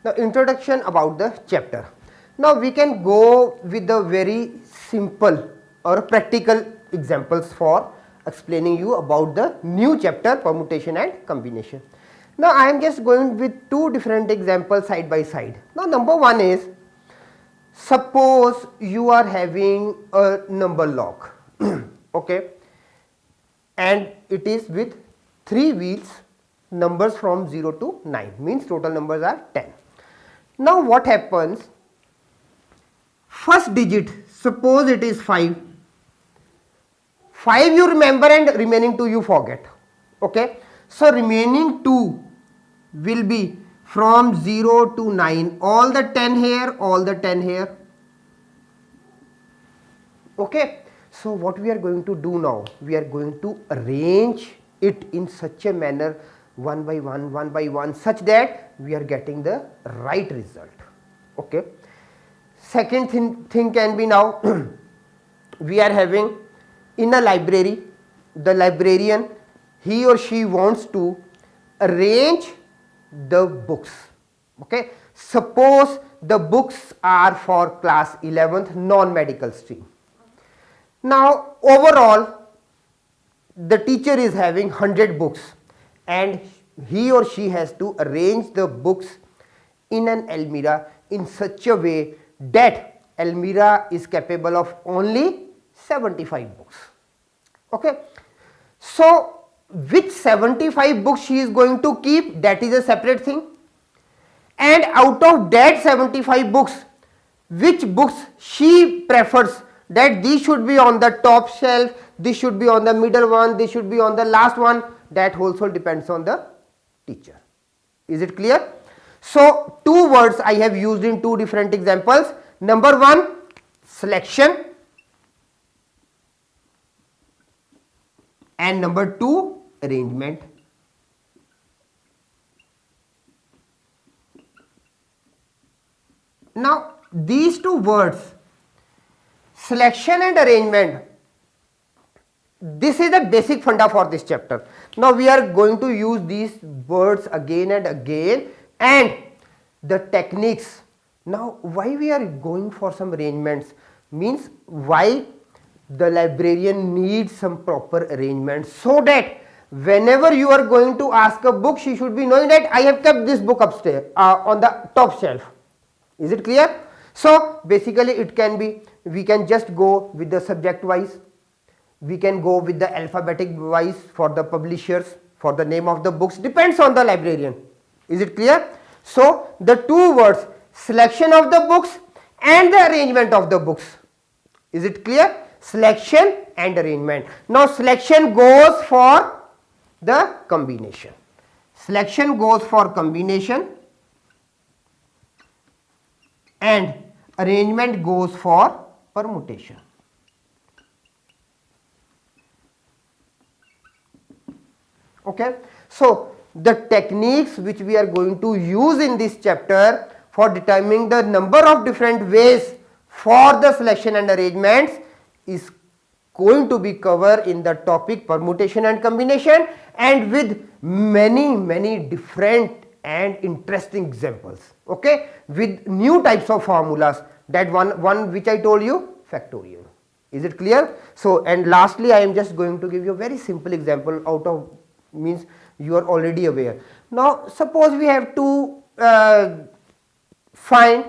Now introduction about the chapter. Now we can go with the very simple or practical examples for explaining you about the new chapter, permutation and combination. Now I am just going with two different examples side by side. Now number one is, suppose you are having a number lock okay, and it is with 3 wheels, numbers from 0 to 9, means total numbers are 10. Now what happens, first digit, suppose it is 5, 5 you remember and remaining 2 you forget, okay. So remaining 2 will be from 0 to 9, all the 10 here, all the 10 here, okay. So what we are going to do now, we are going to arrange it in such a manner, one by one, such that we are getting the right result, okay. Second thing can be, now we are having in a library, the librarian, he or she wants to arrange the books, okay. Suppose the books are for class 11th non-medical stream. Now overall the teacher is having 100 books and he or she has to arrange the books in an almirah in such a way that almirah is capable of only 75 books, okay. So which 75 books she is going to keep, that is a separate thing, and out of that 75 books, which books she prefers that these should be on the top shelf, this should be on the middle one, this should be on the last one, that also depends on the teacher. Is it clear? So two words I have used in two different examples. Number one, selection, and number two, arrangement. Now these two words, selection and arrangement, this is the basic funda for this chapter. Now we are going to use these words again and again, and the techniques. Now why we are going for some arrangements, means why the librarian needs some proper arrangements, so that whenever you are going to ask a book, she should be knowing that I have kept this book upstairs on the top shelf. Is it clear? So basically it can be, we can just go with the subject wise, we can go with the alphabetic wise for the publishers, for the name of the books, depends on the librarian. Is it clear? So the two words, selection of the books and the arrangement of the books. Is it clear? Selection and arrangement. Now selection goes for the combination. Selection goes for combination and arrangement goes for permutation. Okay. So the techniques which we are going to use in this chapter for determining the number of different ways for the selection and arrangements is going to be covered in the topic permutation and combination, and with many different and interesting examples, okay, with new types of formulas, that one which I told you, factorial. Is it clear? So and lastly I am just going to give you a very simple example out of, means you are already aware. Now suppose we have to find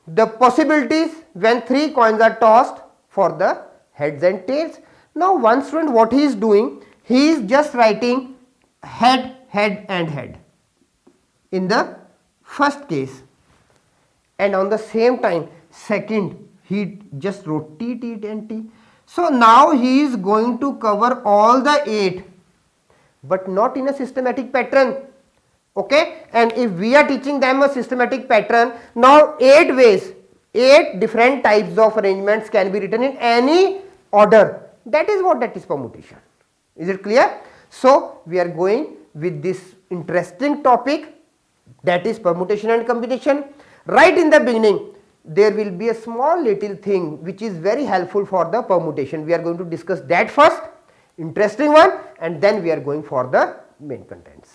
the possibilities when 3 coins are tossed for the heads and tails. Now one student, what he is doing, he is just writing head, head and head in the first case, and on the same time second he just wrote T, T and T. So now he is going to cover all the 8, but not in a systematic pattern, okay. And if we are teaching them a systematic pattern, now 8 ways, 8 different types of arrangements can be written in any order. That is what, that is permutation. Is it clear? So we are going with this interesting topic, that is permutation and combination. Right in the beginning there will be a small little thing which is very helpful for the permutation. We are going to discuss that first, interesting one, and then we are going for the main contents.